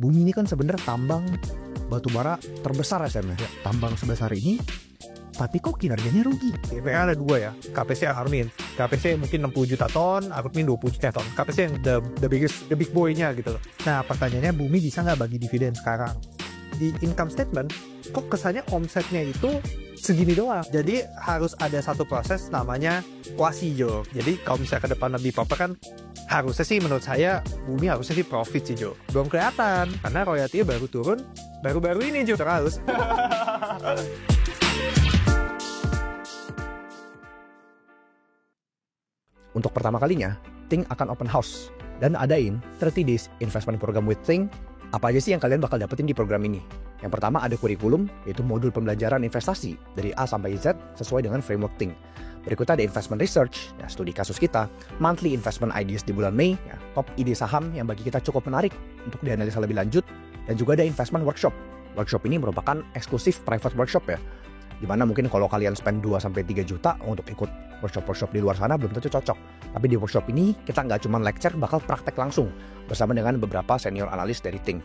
bumi ini kan sebenarnya tambang batu bara terbesar ya Sam ya. Tambang sebesar ini, tapi kok kinerjanya rugi? Memang ada dua ya, KPC dan Armin. KPC mungkin 60 juta ton, Armin 20 juta ton. KPC yang the big boy-nya gitu loh. Nah pertanyaannya, bumi bisa nggak bagi dividen sekarang? Di income statement, kok kesannya omsetnya itu segini doang. Jadi harus ada satu proses namanya kuasi Jo. Jadi kalau misalnya ke depan lebih proper kan, harusnya sih menurut saya bumi harusnya sih profit sih Jo. Belum kelihatan karena royaltinya baru turun baru-baru ini Jo terus. Untuk pertama kalinya, Think akan open house dan adain 30 days investment program with Think. Apa aja sih yang kalian bakal dapetin di program ini? Yang pertama ada kurikulum, yaitu modul pembelajaran investasi dari A sampai Z sesuai dengan framework Think. Berikutnya ada investment research, ya, studi kasus kita, monthly investment ideas di bulan Mei, ya, top ide saham yang bagi kita cukup menarik untuk dianalisa lebih lanjut, dan juga ada investment workshop. Workshop ini merupakan eksklusif private workshop ya, dimana mungkin kalau kalian spend 2-3 juta untuk ikut workshop-workshop di luar sana belum tentu cocok. Tapi di workshop ini kita nggak cuma lecture, bakal praktek langsung bersama dengan beberapa senior analis dari Think.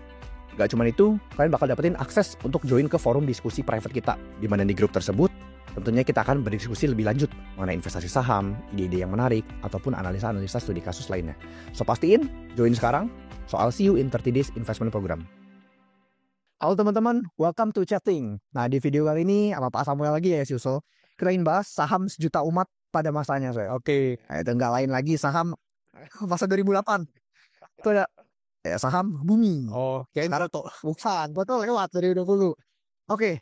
Gak cuma itu, kalian bakal dapetin akses untuk join ke forum diskusi private kita, di mana di grup tersebut tentunya kita akan berdiskusi lebih lanjut mengenai investasi saham, ide-ide yang menarik, ataupun analisa-analisa studi kasus lainnya. So pastiin, join sekarang. Soal see you in 30 days investment program. Halo teman-teman, welcome to Chatting. Nah di video kali ini sama Pak Samuel lagi ya Yusul, kita ingin bahas saham sejuta umat pada masanya saya. Oke, nah, itu nggak lain lagi saham masa 2008. Itu ada saham bumi. Oh, kayak Naruto. Bukan, betul lewat dari 20. Oke.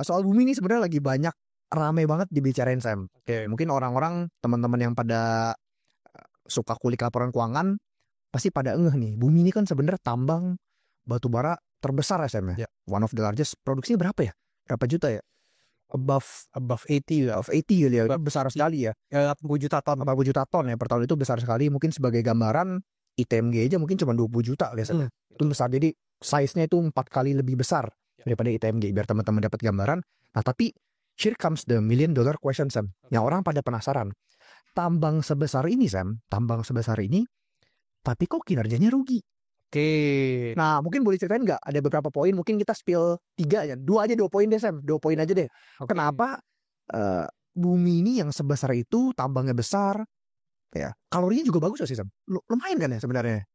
Soal bumi ini sebenarnya lagi banyak rame banget dibicarain Sam. Mungkin orang-orang teman-teman yang pada suka kulik laporan keuangan pasti pada ngeh nih. Bumi ini kan sebenarnya tambang batu bara terbesar ya Sam ya. One of the largest. Produksinya berapa ya? Berapa juta ya? Above 80 ya. Above 80 ya. Besar sekali ya. 80 juta ton. 80 juta ton ya per tahun, itu besar sekali. Mungkin sebagai gambaran ITMG aja mungkin cuma 20 juta biasanya. Itu besar. Jadi size-nya itu 4 kali lebih besar daripada ITMG, biar teman-teman dapat gambaran. Nah tapi here comes the $1 million question Sam. Yang orang pada penasaran. Tambang sebesar ini Sam, tambang sebesar ini, tapi kok kinerjanya rugi? Nah mungkin boleh ceritain nggak? Ada beberapa poin, mungkin kita spill 3 ya. 2 poin deh Sam, 2 poin aja deh. Kenapa bumi ini yang sebesar itu, tambangnya besar, ya kalorinya juga bagus sih Sam? Lumayan kan ya sebenarnya?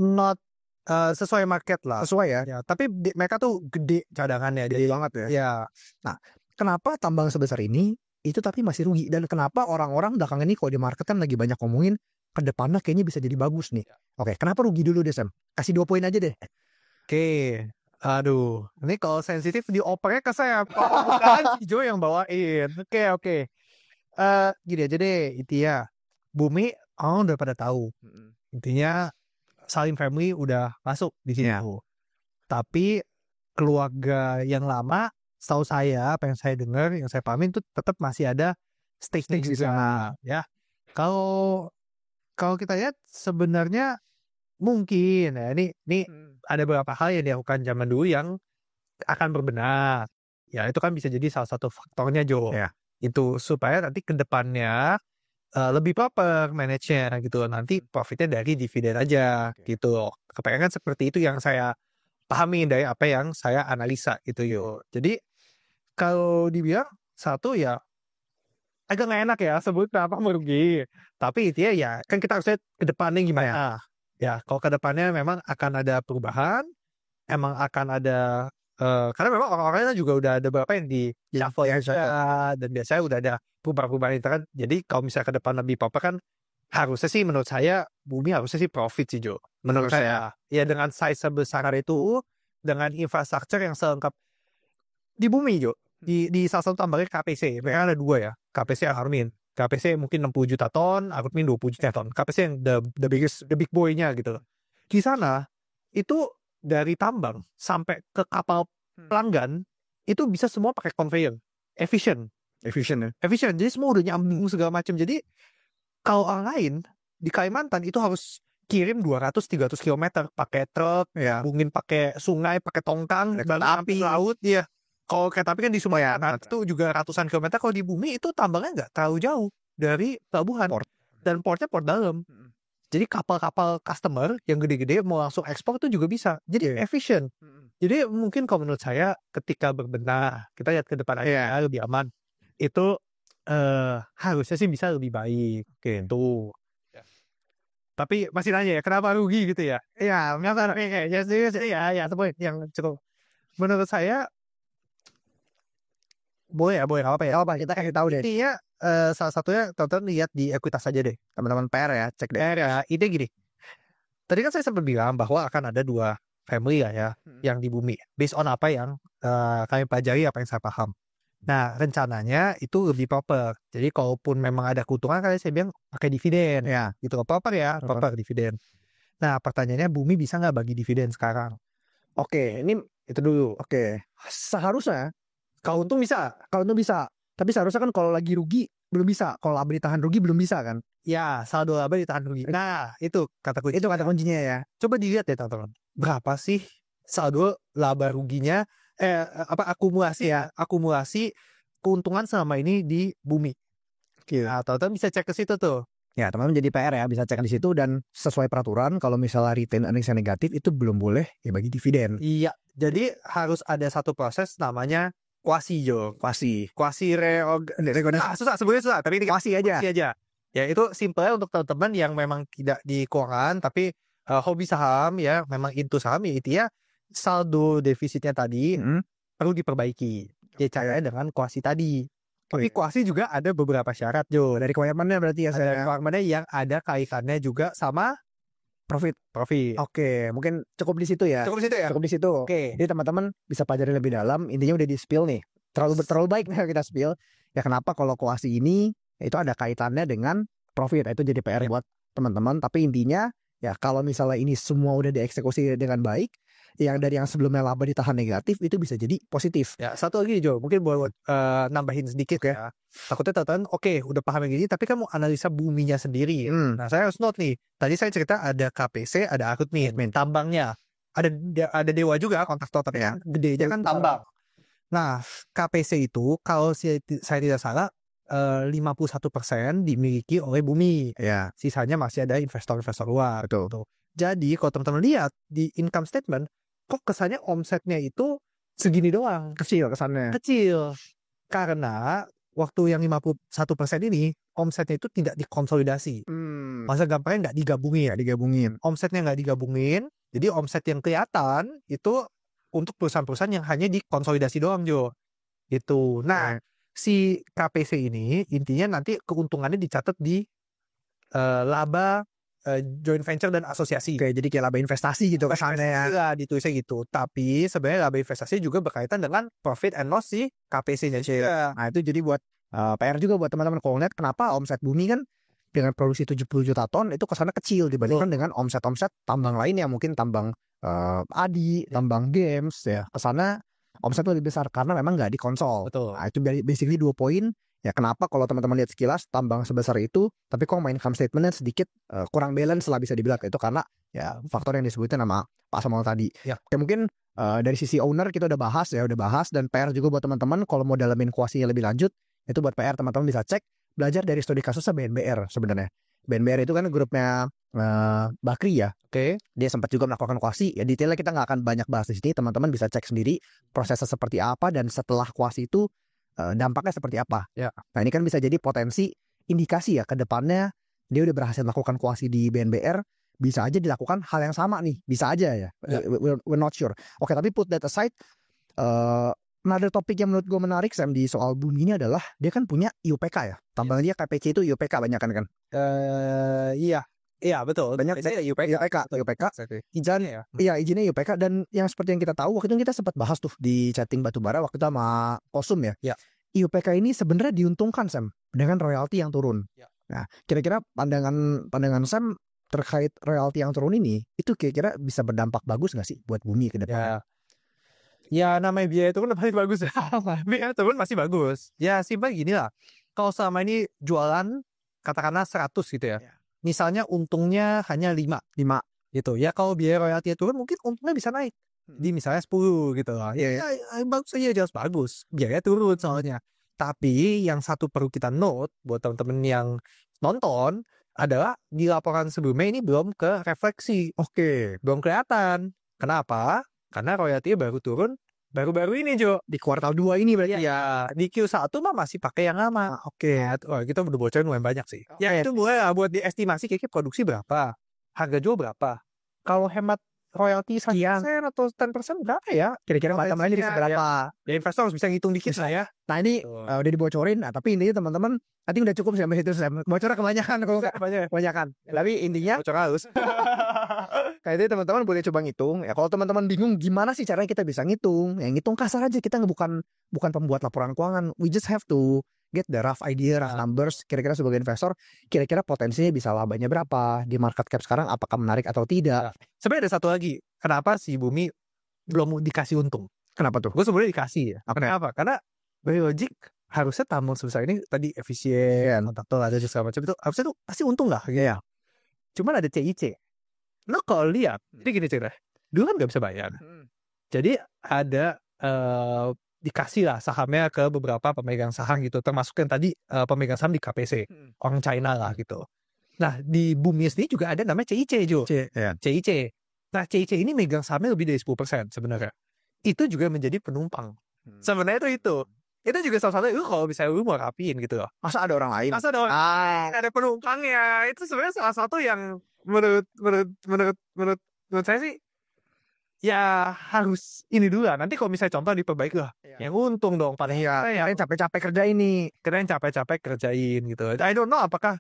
Not sesuai market lah. Sesuai ya. Tapi mereka tuh gede cadangannya. Gede banget ya. Ya. Nah, kenapa tambang sebesar ini itu tapi masih rugi? Dan kenapa orang-orang belakangan ini kalau di market kan lagi banyak ngomongin ke depannya kayaknya bisa jadi bagus nih. Oke, kenapa rugi dulu deh Sam? Kasih 2 poin aja deh. Aduh, ini kalau sensitif diopernya ke saya. Bukan Jo yang bawain. Oke. Gini aja deh, intinya bumi udah pada tahu. Intinya Salim family udah masuk di sini. Tapi keluarga yang lama, setahu saya, apa yang saya dengar, yang saya pahamin tuh tetap masih ada stake di sana. Ya, kalau kita lihat sebenarnya mungkin ya ini ada beberapa hal yang dilakukan zaman dulu yang akan berbenar. Ya itu kan bisa jadi salah satu faktornya Jo. Itu supaya nanti ke depannya lebih proper manage-nya gitu. Nanti profitnya dari dividen aja gitu. Kepengen seperti itu yang saya pahami dari apa yang saya analisa gitu yo. Jadi kalau dibilang satu ya agak nggak enak ya sebut kenapa merugi. Tapi itu ya kan kita harusnya ke depannya gimana. Ya kalau ke depannya memang akan ada perubahan. Emang akan ada karena memang orang-orangnya juga udah ada beberapa yang di level yang dan biasanya udah ada perubahan-perubahan itu kan. Jadi kalau misalnya ke depan lebih proper kan harusnya sih menurut saya bumi harusnya sih profit sih Jo. Menurut saya ya dengan size sebesar itu, dengan infrastruktur yang selengkap di bumi Jo. Di salah satu tambangnya KPC. Mereka ada 2 ya. KPC dan Armin. KPC mungkin 60 juta ton, Armin 20 juta ton. KPC yang the big boy-nya gitu. Di sana itu dari tambang sampai ke kapal pelanggan itu bisa semua pakai conveyor. Efisien ya. Jadi semua udah nyambung segala macam. Jadi kalau orang lain di Kalimantan itu harus kirim 200-300 km pakai truk, mungkin pakai sungai, pakai tongkang, dan api laut. Iya. Kalau kereta api kan di Sumatera itu juga ratusan kilometer. Kalau di bumi itu tambangnya nggak terlalu jauh dari pelabuhan. Dan portnya port dalam. Jadi kapal-kapal customer yang gede-gede mau langsung ekspor itu juga bisa. Jadi efisien. Jadi mungkin kalau menurut saya ketika berbenah, kita lihat ke depan aja lebih aman. Itu harusnya sih bisa lebih baik gitu. Tapi masih nanya ya, kenapa rugi gitu ya? Ya, ya, poin yang cukup. Menurut saya boleh apa ya? Apa kita kasih tahu deh. Intinya salah satunya teman-teman lihat di ekuitas saja deh. Teman-teman PR ya, cek deh. PR ya, ide gini. Tadi kan saya sempat bilang bahwa akan ada 2 family lah ya yang di bumi. Based on apa yang kami pelajari, apa yang saya paham. Nah, rencananya itu lebih proper. Jadi kalaupun memang ada keuntungan, kali saya bilang pakai dividen. Ya, Gitu proper ya, proper dividen. Nah, pertanyaannya bumi bisa nggak bagi dividen sekarang? Oke, ini itu dulu. Oke, seharusnya Kalau untung bisa. kalau itu bisa. Tapi seharusnya kan kalau lagi rugi belum bisa. Kalau laba ditahan rugi belum bisa kan? Ya, saldo laba ditahan rugi. Nah, itu kata kunci. Itu kata kuncinya ya. Coba dilihat ya teman-teman. Berapa sih saldo laba ruginya? Akumulasi keuntungan selama ini di bumi. Nah, teman-teman bisa cek ke situ tuh. Ya, teman-teman jadi PR ya, bisa cek di situ dan sesuai peraturan kalau misalnya retain earnings yang negatif itu belum boleh ya bagi dividen. Iya, jadi harus ada satu proses namanya kuasi Jo. Kuasi Susah sebenarnya susah, tapi ini kuasi aja. kuasi aja. Ya itu simple untuk teman-teman yang memang tidak di keuangan tapi hobi saham ya, memang into saham ya, intinya saldo defisitnya tadi perlu diperbaiki. Ya caranya dengan kuasi tadi. Tapi kuasi juga ada beberapa syarat Jo. Dari requirement-nya berarti ya Ada saya. requirement-nya yang ada kaitannya juga sama Profit. Oke, mungkin cukup di situ ya. Cukup di situ ya? Cukup di situ. Oke. Jadi teman-teman bisa pelajari lebih dalam. Intinya udah di spill nih. Terlalu baik nih kita spill. Ya kenapa kalau kuasi ini itu ada kaitannya dengan profit. Itu jadi PR buat teman-teman. Tapi intinya ya kalau misalnya ini semua udah dieksekusi dengan baik, yang dari yang sebelumnya laba ditahan negatif itu bisa jadi positif. Ya, satu lagi Jo, mungkin buat nambahin sedikit ya. Takutnya teman-teman udah paham yang gini, tapi kan mau analisa buminya sendiri. Nah, saya harus note nih. Tadi saya cerita ada KPC, ada Akutmin, tambangnya. Ada Dewa juga, kontraktor tapi ya. Gedenya kan tambang. Nah, KPC itu kalau saya tidak salah 51% dimiliki oleh bumi. Ya. Sisanya masih ada investor-investor luar. Betul. Jadi kalau teman-teman lihat di income statement, kok kesannya omsetnya itu segini doang. Kecil kesannya. Kecil. Karena waktu yang 51% ini, omsetnya itu tidak dikonsolidasi. Masa gampangnya nggak digabungin. Omsetnya nggak digabungin, jadi omset yang kelihatan itu untuk perusahaan-perusahaan yang hanya dikonsolidasi doang Jo. Gitu. Nah, si KPC ini intinya nanti keuntungannya dicatat di laba joint venture dan asosiasi. Oke, jadi kayak laba investasi gitu kesannya ya. Iya, ditulisnya gitu. Tapi sebenarnya laba investasi juga berkaitan dengan profit and loss si KPC-nya juga. Nah, itu jadi buat PR juga buat teman-teman kalau lihat kenapa omset bumi kan dengan produksi 70 juta ton itu kesannya kecil dibandingkan dengan omset-omset tambang lainnya, mungkin tambang adi, tambang games ya. Kesannya omset lebih besar karena memang nggak dikonsol. Betul. Nah, itu basically 2 poin. Ya kenapa kalau teman-teman lihat sekilas tambang sebesar itu, tapi kok main income statementnya sedikit kurang balance lah bisa dibilang. Itu karena ya faktor yang disebutin nama Pak Samuel tadi. Ya. Oke, mungkin dari sisi owner kita udah bahas dan PR juga buat teman-teman kalau mau dalamin kuasinya lebih lanjut, itu buat PR teman-teman bisa cek, belajar dari studi kasusnya BNBR sebenarnya. BNBR itu kan grupnya Bakri ya. Oke. Dia sempat juga melakukan kuasi. Ya detailnya kita nggak akan banyak bahas di sini. Teman-teman bisa cek sendiri prosesnya seperti apa dan setelah kuasi itu dampaknya seperti apa. Ya. Nah ini kan bisa jadi potensi indikasi ya ke depannya dia udah berhasil melakukan kuasi di BNBR, bisa aja dilakukan hal yang sama nih, bisa aja ya. We're not sure. Oke, tapi put that aside. Another topik yang menurut gue menarik Sam di soal bumi ini adalah dia kan punya IUPK ya. Tambang dia KPC itu IUPK banyak kan? Iya betul. Banyak IUPK. Izinnya ya. Iya, izinnya IUPK dan yang seperti yang kita tahu waktu itu kita sempat bahas tuh di chatting batubara waktu itu sama Kosum ya. Ya. IUPK ini sebenarnya diuntungkan Sam dengan royalti yang turun. Ya. Nah, kira-kira pandangan Sam terkait royalti yang turun ini itu kira-kira bisa berdampak bagus nggak sih buat bumi ke depan? Ya namanya biaya turun masih bagus ya. Biaya turun masih bagus. Ya simpel gini lah. Kalau selama ini jualan katakanlah 100 gitu ya. Misalnya untungnya hanya 5 gitu. Ya kalau biaya royalti turun mungkin untungnya bisa naik. Jadi misalnya 10 gitu lah. Ya bagus aja, jelas bagus. Biaya turun soalnya. Tapi yang satu perlu kita note buat teman-teman yang nonton adalah di laporan sebelumnya ini belum ke refleksi. Oke, belum kelihatan. Kenapa? Karena royaltinya baru turun baru-baru ini, Jo. Di kuartal 2 ini berarti. Ya, di Q1 mah masih pakai yang lama. Oke, wah, kita udah bocorin lumayan banyak sih. Ya, itu mulai buat diestimasi kira-kira produksi berapa, harga jual berapa. Kalau hemat royalti 1% atau 10% berapa ya? Kira-kira macam lain jadi seberapa? Ya, investor harus bisa ngitung dikit lah ya. Nah ini udah dibocorin, nah tapi intinya teman-teman nanti udah cukup sampai situ. Bocornya kebanyakan kalau nggak kebanyakan. Tapi intinya bocor halus. Kayak itu teman-teman boleh coba ngitung. Ya kalau teman-teman bingung gimana sih caranya kita bisa ngitung, ya ngitung kasar aja. Kita bukan pembuat laporan keuangan. We just have to get the rough idea, rough numbers. Kira-kira sebagai investor, kira-kira potensinya bisa labanya berapa di market cap sekarang, apakah menarik atau tidak. Sebenarnya ada satu lagi. Kenapa si Bumi belum dikasih untung? Kenapa tuh? Gue sebenarnya dikasih ya. Kenapa? Karena by logic harusnya tambang sebesar ini tadi efisien, kontraktor ada segala macam itu harusnya tuh pasti untung lah. Ya. Cuman ada CIC. Lo kalau lihat, ini gini cerita. Dulu kan nggak bisa bayar. Jadi ada dikasih lah sahamnya ke beberapa pemegang saham gitu, termasuk yang tadi pemegang saham di KPC, orang China lah gitu. Nah di Bumi sendiri juga ada namanya CIC, Jo. CIC. Nah CIC ini megang sahamnya lebih dari 10% sebenarnya. Itu juga menjadi penumpang. Sebenarnya itu juga salah satu. Kalau misalnya lu mau rapiin gitu loh. Masa ada orang lain? Masa ada orang ada penumpangnya. Itu sebenarnya salah satu yang menurut saya sih. Ya harus ini dulu lah. Nanti kalau misalnya contoh diperbaiki lah. Yang untung dong. Paling yang capek-capek kerja ini. Kita yang capek-capek kerjain gitu. I don't know apakah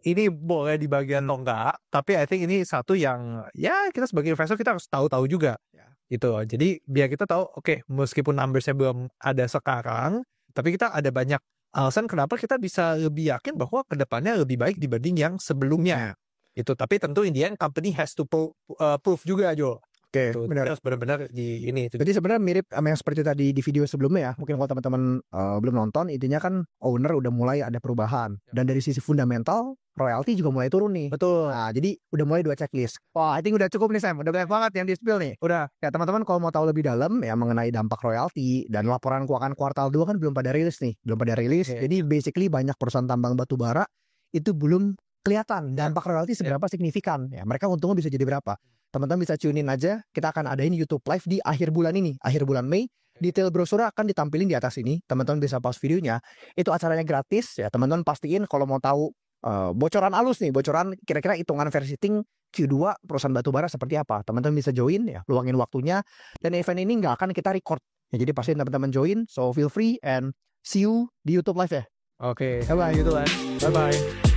ini boleh di bagian atau enggak. Tapi I think ini satu yang ya kita sebagai investor kita harus tahu juga. Gitu. Jadi biar kita tahu oke, meskipun numbersnya belum ada sekarang. Tapi kita ada banyak alasan kenapa kita bisa lebih yakin bahwa kedepannya lebih baik dibanding yang sebelumnya. Itu. Tapi tentu in the end company has to prove juga, Jo. Oke, benar-benar di ini. Jadi sebenarnya mirip sama yang seperti tadi di video sebelumnya ya. Mungkin kalau teman-teman belum nonton, intinya kan owner udah mulai ada perubahan. Dan dari sisi fundamental, royalti juga mulai turun nih. Betul. Nah, jadi udah mulai 2 checklist. Wah, I think udah cukup nih Sam. Udah banyak banget yang di-spill nih. Udah. Ya teman-teman kalau mau tahu lebih dalam ya mengenai dampak royalti dan laporan keuangan kuartal 2 kan belum pada rilis nih. Jadi basically banyak perusahaan tambang batu bara itu belum kelihatan dampak royalti seberapa signifikan. Ya, mereka untungnya bisa jadi berapa. Teman-teman bisa tune in aja. Kita akan adain YouTube live di akhir bulan ini, akhir bulan Mei. Detail brosur akan ditampilin di atas ini. Teman-teman bisa pause videonya. Itu acaranya gratis ya. Teman-teman pastiin kalau mau tahu bocoran halus nih, bocoran kira-kira hitungan versi Q2 perusahaan batubara seperti apa. Teman-teman bisa join ya, luangin waktunya. Dan event ini nggak akan kita record. Ya, jadi pastiin teman-teman join. So feel free and see you di YouTube live ya. Oke. Bye-bye YouTube. Bye-bye.